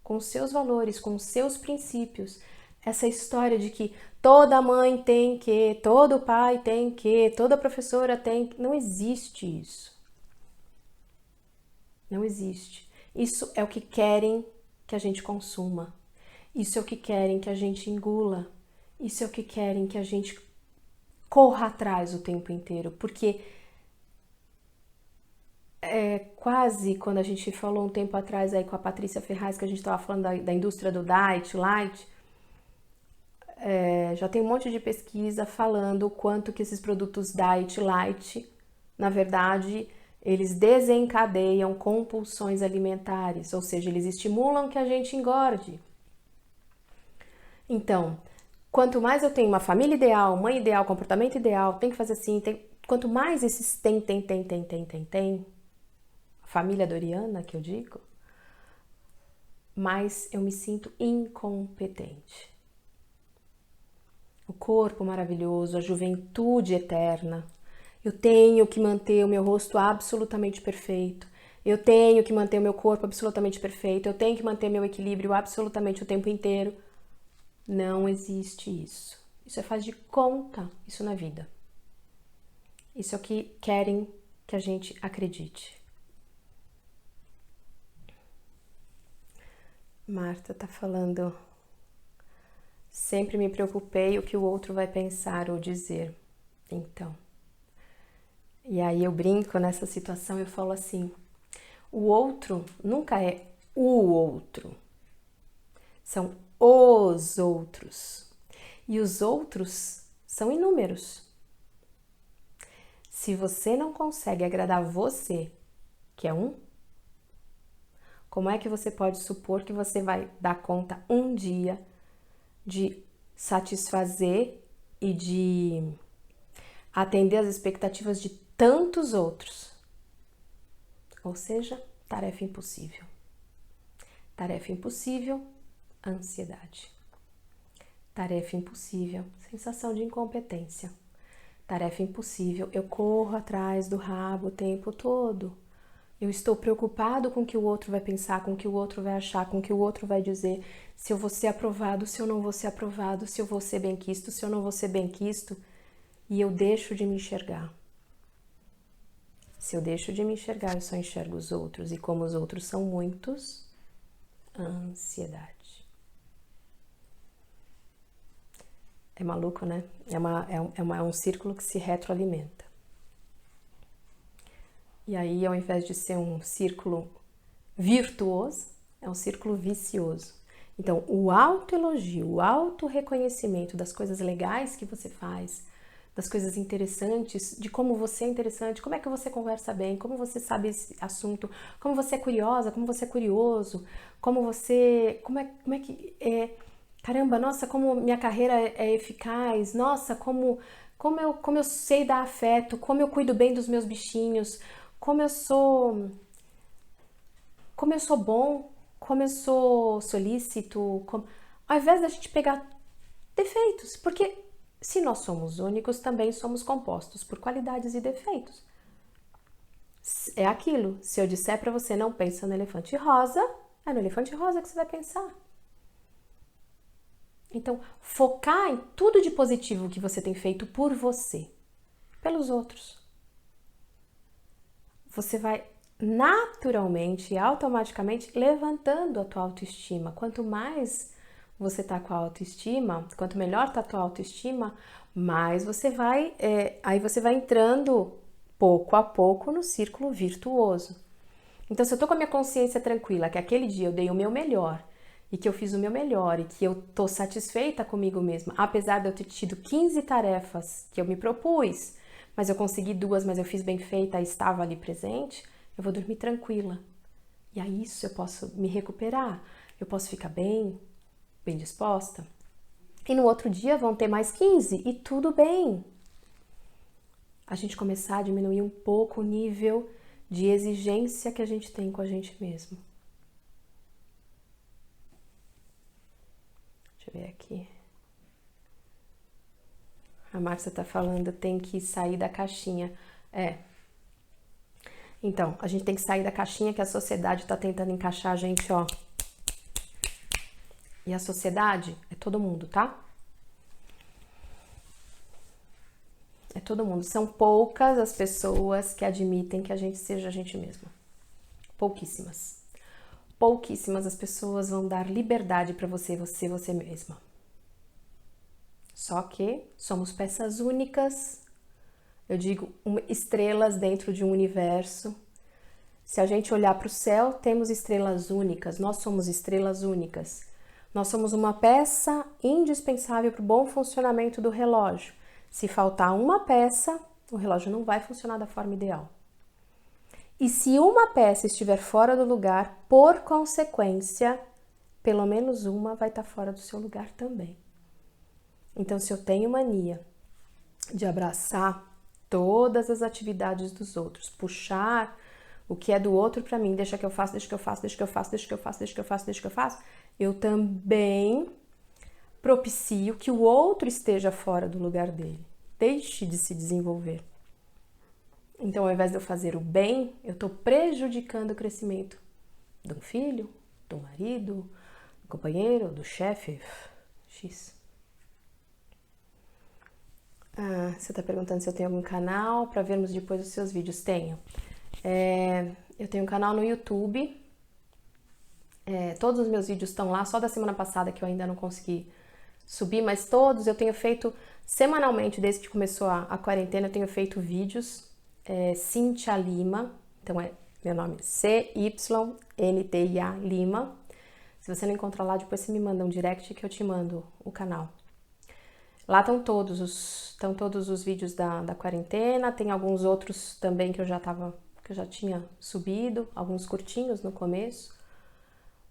com seus valores, com seus princípios. Essa história de que toda mãe tem que, todo pai tem que, toda professora tem que... Não existe isso. Não existe. Isso é o que querem que a gente consuma. Isso é o que querem que a gente engula. Isso é o que querem que a gente corra atrás o tempo inteiro. Porque é quase quando a gente falou um tempo atrás aí com a Patrícia Ferraz, que a gente estava falando da indústria do diet, light... já tem um monte de pesquisa falando o quanto que esses produtos diet, light, na verdade, eles desencadeiam compulsões alimentares, ou seja, eles estimulam que a gente engorde. Então, quanto mais eu tenho uma família ideal, mãe ideal, comportamento ideal, tem que fazer assim, quanto mais esses tem, a família doriana que eu digo, mais eu me sinto incompetente. O corpo maravilhoso, a juventude eterna. Eu tenho que manter o meu rosto absolutamente perfeito. Eu tenho que manter o meu corpo absolutamente perfeito. Eu tenho que manter meu equilíbrio absolutamente o tempo inteiro. Não existe isso. Isso é faz de conta, isso na vida. Isso é o que querem que a gente acredite. Marta tá falando... Sempre me preocupei o que o outro vai pensar ou dizer. Então. E aí eu brinco nessa situação, eu falo assim, o outro nunca é o outro. São os outros. E os outros são inúmeros. Se você não consegue agradar você, que é um, como é que você pode supor que você vai dar conta um dia de satisfazer e de atender às expectativas de tantos outros? Ou seja, tarefa impossível. Tarefa impossível, ansiedade. Tarefa impossível, sensação de incompetência. Tarefa impossível, eu corro atrás do rabo o tempo todo. Eu estou preocupado com o que o outro vai pensar, com o que o outro vai achar, com o que o outro vai dizer, se eu vou ser aprovado, se eu não vou ser aprovado, se eu vou ser benquisto, se eu não vou ser benquisto, e eu deixo de me enxergar. Se eu deixo de me enxergar, eu só enxergo os outros. E como os outros são muitos, ansiedade. É maluco, né? É um círculo que se retroalimenta. E aí, ao invés de ser um círculo virtuoso, é um círculo vicioso. Então, o autoelogio, o autorreconhecimento das coisas legais que você faz, das coisas interessantes, de como você é interessante, como é que você conversa bem, como você sabe esse assunto, como você é curiosa, como você é curioso, como é que é, caramba, nossa, como minha carreira é eficaz, nossa, como eu sei dar afeto, como eu cuido bem dos meus bichinhos, como eu sou bom, como eu sou solícito, ao invés da gente pegar defeitos, porque se nós somos únicos, também somos compostos por qualidades e defeitos. É aquilo, se eu disser para você não pensa no elefante rosa, é no elefante rosa que você vai pensar. Então, focar em tudo de positivo que você tem feito por você, pelos outros. Você vai naturalmente e automaticamente levantando a tua autoestima. Quanto mais você tá com a autoestima, quanto melhor tá a tua autoestima, mais você vai, aí você vai entrando pouco a pouco no círculo virtuoso. Então, se eu tô com a minha consciência tranquila, que aquele dia eu dei o meu melhor, e que eu fiz o meu melhor, e que eu tô satisfeita comigo mesma, apesar de eu ter tido 15 tarefas que eu me propus, mas eu consegui 2, mas eu fiz bem feita e estava ali presente, eu vou dormir tranquila. E aí isso eu posso me recuperar, eu posso ficar bem disposta. E no outro dia vão ter mais 15 e tudo bem. A gente começar a diminuir um pouco o nível de exigência que a gente tem com a gente mesmo. Deixa eu ver aqui. A Márcia tá falando, tem que sair da caixinha. Então, a gente tem que sair da caixinha que a sociedade tá tentando encaixar a gente, ó. E a sociedade é todo mundo, tá? É todo mundo. São poucas as pessoas que admitem que a gente seja a gente mesma. Pouquíssimas. Pouquíssimas as pessoas vão dar liberdade para você mesma. Só que somos peças únicas, eu digo estrelas dentro de um universo. Se a gente olhar para o céu, temos estrelas únicas, nós somos estrelas únicas. Nós somos uma peça indispensável para o bom funcionamento do relógio. Se faltar uma peça, o relógio não vai funcionar da forma ideal. E se uma peça estiver fora do lugar, por consequência, pelo menos uma vai estar fora do seu lugar também. Então, se eu tenho mania de abraçar todas as atividades dos outros, puxar o que é do outro para mim, deixa que eu faço, eu também propicio que o outro esteja fora do lugar dele, deixe de se desenvolver. Então, ao invés de eu fazer o bem, eu estou prejudicando o crescimento de um filho, do marido, do companheiro, do chefe, X. Você está perguntando se eu tenho algum canal para vermos depois os seus vídeos. Tenho. Eu tenho um canal no YouTube. Todos os meus vídeos estão lá, só da semana passada que eu ainda não consegui subir, mas todos eu tenho feito semanalmente, desde que começou a quarentena, eu tenho feito vídeos. Cynthia Lima, então meu nome CYNTIA Lima. Se você não encontrar lá, depois você me manda um direct que eu te mando o canal. Lá estão todos os vídeos da quarentena, tem alguns outros também que eu já tinha subido, alguns curtinhos no começo.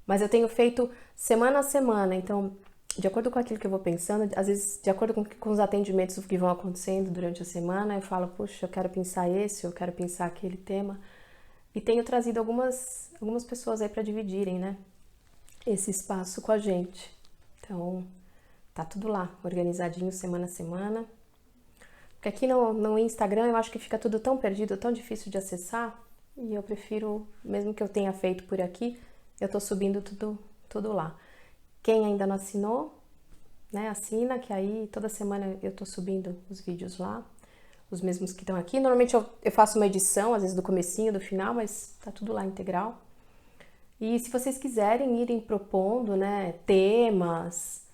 Mas eu tenho feito semana a semana, então, de acordo com aquilo que eu vou pensando, às vezes, de acordo com os atendimentos que vão acontecendo durante a semana, eu falo, puxa, eu quero pensar esse, eu quero pensar aquele tema. E tenho trazido algumas pessoas aí para dividirem, né, esse espaço com a gente. Então, tá tudo lá, organizadinho, semana a semana. Porque aqui no Instagram eu acho que fica tudo tão perdido, tão difícil de acessar. E eu prefiro, mesmo que eu tenha feito por aqui, eu tô subindo tudo lá. Quem ainda não assinou, né, assina, que aí toda semana eu tô subindo os vídeos lá. os mesmos que estão aqui. Normalmente eu faço uma edição, às vezes do comecinho, do final, mas tá tudo lá integral. E se vocês quiserem irem propondo, né, temas,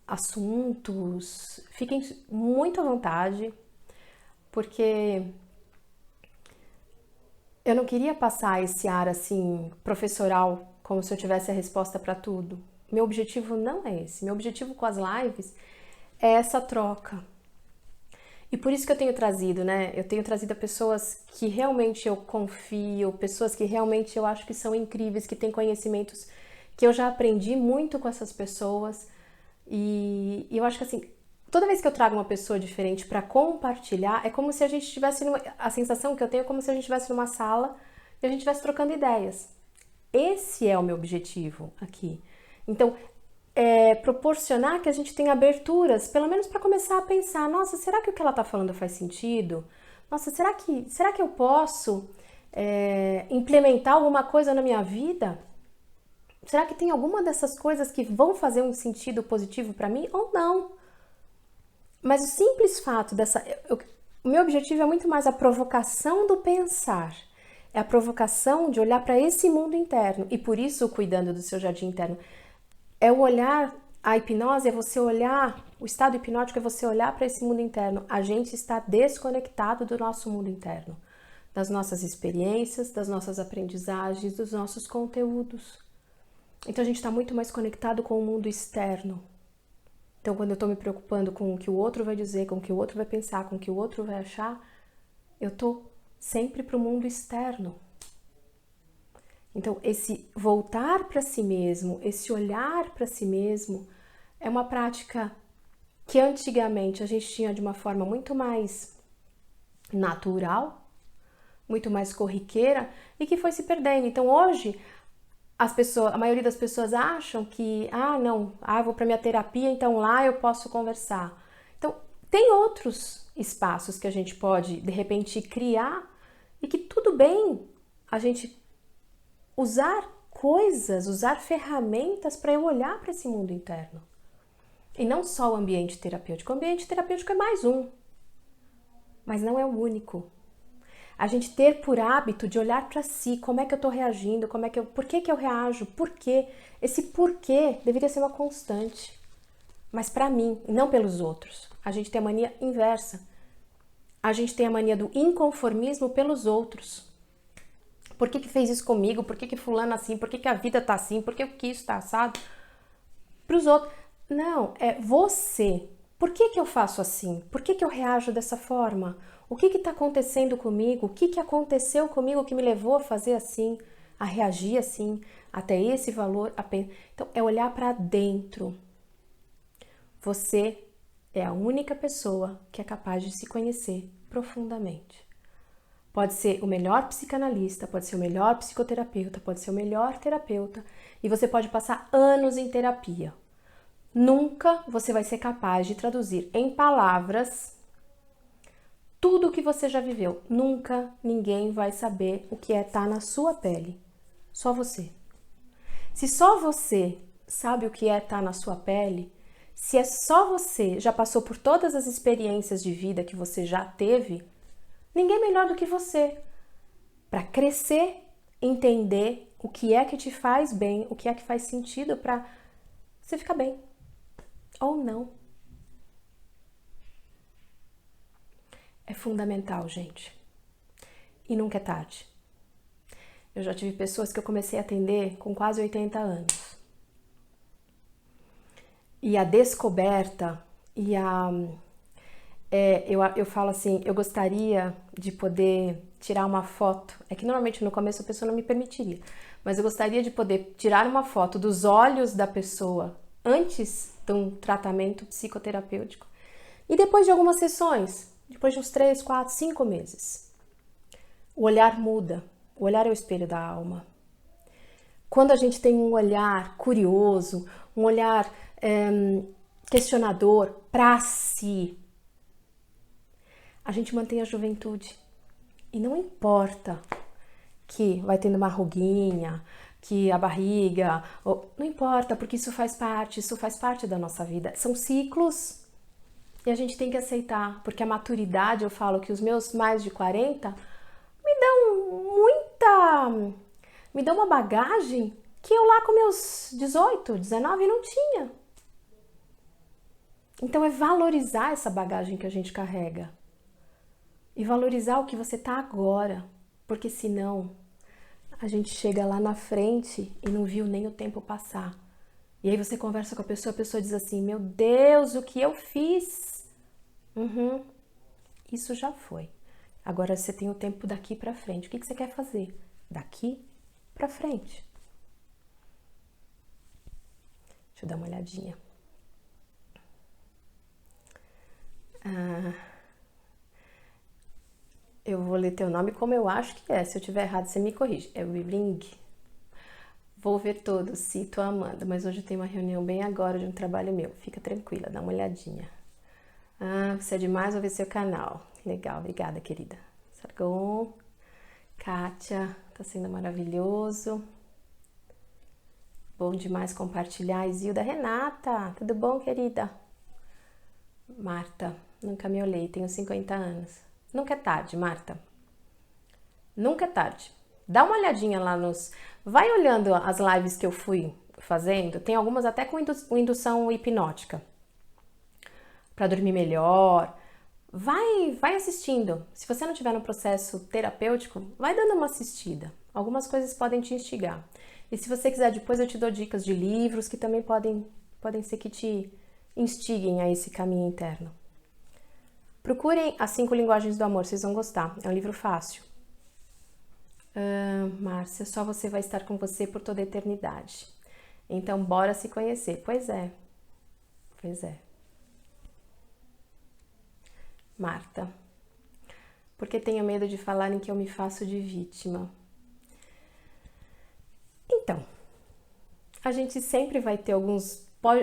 assuntos, fiquem muito à vontade, porque eu não queria passar esse ar assim professoral, como se eu tivesse a resposta para tudo. Meu objetivo não é esse. Meu objetivo com as lives é essa troca. E por isso que eu tenho trazido, né? Eu tenho trazido pessoas que realmente eu confio, pessoas que realmente eu acho que são incríveis, que têm conhecimentos que eu já aprendi muito com essas pessoas. E eu acho que assim, toda vez que eu trago uma pessoa diferente para compartilhar, é como se a gente estivesse a sensação que eu tenho é como se a gente estivesse numa sala e a gente estivesse trocando ideias. Esse é o meu objetivo aqui. Então, proporcionar que a gente tenha aberturas, pelo menos para começar a pensar, nossa, será que o que ela está falando faz sentido? Nossa, será que eu posso implementar alguma coisa na minha vida? Será que tem alguma dessas coisas que vão fazer um sentido positivo para mim ou não? Mas o simples fato o meu objetivo é muito mais a provocação do pensar. É a provocação de olhar para esse mundo interno e por isso cuidando do seu jardim interno. É o olhar, a hipnose é você olhar, o estado hipnótico é você olhar para esse mundo interno. A gente está desconectado do nosso mundo interno, das nossas experiências, das nossas aprendizagens, dos nossos conteúdos. Então a gente está muito mais conectado com o mundo externo. Então quando eu estou me preocupando com o que o outro vai dizer, com o que o outro vai pensar, com o que o outro vai achar, eu estou sempre para o mundo externo. Então, esse voltar para si mesmo, esse olhar para si mesmo, é uma prática que antigamente a gente tinha de uma forma muito mais natural, muito mais corriqueira e que foi se perdendo. Então, hoje, a maioria das pessoas acham que, eu vou para minha terapia, então lá eu posso conversar. Então, tem outros espaços que a gente pode, de repente, criar e que tudo bem a gente usar coisas, usar ferramentas para eu olhar para esse mundo interno. E não só o ambiente terapêutico. O ambiente terapêutico é mais um, mas não é o único. A gente ter por hábito de olhar para si, como é que eu estou reagindo, por que eu reajo, por quê? Esse porquê deveria ser uma constante, mas para mim, e não pelos outros. A gente tem a mania inversa. A gente tem a mania do inconformismo pelos outros. Por que fez isso comigo? Por que fulano assim? Por que a vida tá assim? Por que o que isso tá assado? Para os outros. Não, é você. Por que eu faço assim? Por que eu reajo dessa forma? O que está acontecendo comigo? O que aconteceu comigo que me levou a fazer assim? A reagir assim? Até esse valor? Então, é olhar para dentro. Você é a única pessoa que é capaz de se conhecer profundamente. Pode ser o melhor psicanalista, pode ser o melhor psicoterapeuta, pode ser o melhor terapeuta e você pode passar anos em terapia. Nunca você vai ser capaz de traduzir em palavras tudo o que você já viveu. Nunca ninguém vai saber o que é estar na sua pele. Só você. Se só você sabe o que é estar na sua pele, se é só você já passou por todas as experiências de vida que você já teve, ninguém melhor do que você para crescer, entender o que é que te faz bem, o que é que faz sentido para você ficar bem ou não. É fundamental, gente. E nunca é tarde. Eu já tive pessoas que eu comecei a atender com quase 80 anos. E a descoberta e eu falo assim, eu gostaria de poder tirar uma foto. É que normalmente no começo a pessoa não me permitiria. Mas eu gostaria de poder tirar uma foto dos olhos da pessoa antes de um tratamento psicoterapêutico. E depois de algumas sessões, depois de uns 3, 4, 5 meses. O olhar muda. O olhar é o espelho da alma. Quando a gente tem um olhar curioso, um olhar questionador para si, a gente mantém a juventude. E não importa que vai tendo uma ruguinha, que a barriga, não importa, porque isso faz parte da nossa vida. São ciclos. E a gente tem que aceitar, porque a maturidade, eu falo que os meus mais de 40 me dão me dão uma bagagem que eu lá com meus 18, 19 não tinha. Então é valorizar essa bagagem que a gente carrega. E valorizar o que você tá agora, porque senão a gente chega lá na frente e não viu nem o tempo passar. E aí você conversa com a pessoa diz assim, meu Deus, o que eu fiz? Isso já foi. Agora você tem o tempo daqui pra frente. O que você quer fazer? Daqui pra frente. Deixa eu dar uma olhadinha. Eu vou ler teu nome como eu acho que é. Se eu tiver errado, você me corrige. É Willing. Vou ver todos, cito a Amanda, mas hoje tem uma reunião bem agora de um trabalho meu. Fica tranquila, dá uma olhadinha. Você é demais, vou ver seu canal. Legal, obrigada, querida. Sargon, Kátia, tá sendo maravilhoso. Bom demais compartilhar. Isilda, Renata, tudo bom, querida? Marta, nunca me olhei, tenho 50 anos. Nunca é tarde, Marta. Nunca é tarde. Dá uma olhadinha lá nos... Vai olhando as lives que eu fui fazendo. Tem algumas até com indução hipnótica. Para dormir melhor. Vai assistindo. Se você não estiver no processo terapêutico, vai dando uma assistida. Algumas coisas podem te instigar. E se você quiser, depois eu te dou dicas de livros que também podem ser que te instiguem a esse caminho interno. Procurem As 5 Linguagens do Amor, vocês vão gostar. É um livro fácil. Márcia, só você vai estar com você por toda a eternidade. Então, bora se conhecer. Pois é. Marta, porque tenho medo de falarem que eu me faço de vítima. Então, a gente sempre vai ter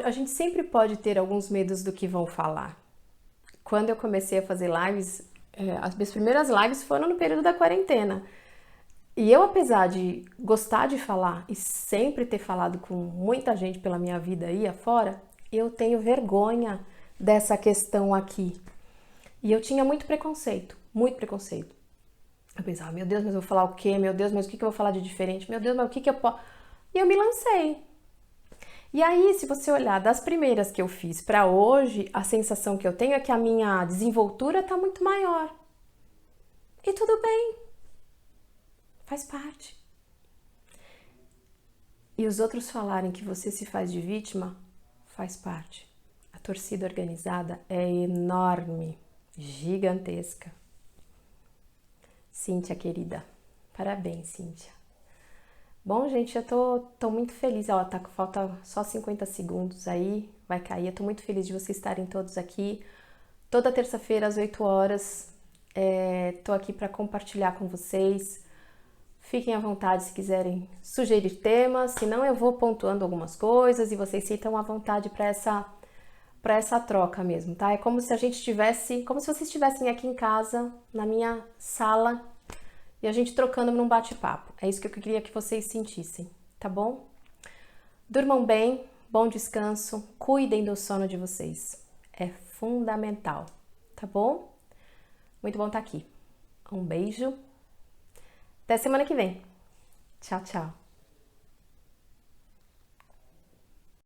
a gente sempre pode ter alguns medos do que vão falar. Quando eu comecei a fazer lives, as minhas primeiras lives foram no período da quarentena. E eu, apesar de gostar de falar e sempre ter falado com muita gente pela minha vida aí afora, eu tenho vergonha dessa questão aqui. E eu tinha muito preconceito, muito preconceito. Eu pensava, meu Deus, mas eu vou falar o quê? Meu Deus, mas o que eu vou falar de diferente? Meu Deus, mas o que eu posso... E eu me lancei. E aí, se você olhar das primeiras que eu fiz para hoje, a sensação que eu tenho é que a minha desenvoltura está muito maior. E tudo bem. Faz parte. E os outros falarem que você se faz de vítima, faz parte. A torcida organizada é enorme, gigantesca. Cíntia, querida. Parabéns, Cíntia. Bom, gente, eu tô muito feliz. Ó, falta só 50 segundos aí, vai cair. Eu tô muito feliz de vocês estarem todos aqui. Toda terça-feira, às 8 horas, tô aqui para compartilhar com vocês. Fiquem à vontade se quiserem sugerir temas, senão eu vou pontuando algumas coisas e vocês sintam à vontade para essa troca mesmo, tá? É como se a gente estivesse, como se vocês estivessem aqui em casa, na minha sala, e a gente trocando num bate-papo. É isso que eu queria que vocês sentissem, tá bom? Durmam bem, bom descanso, cuidem do sono de vocês. É fundamental, tá bom? Muito bom estar aqui. Um beijo. Até semana que vem. Tchau, tchau.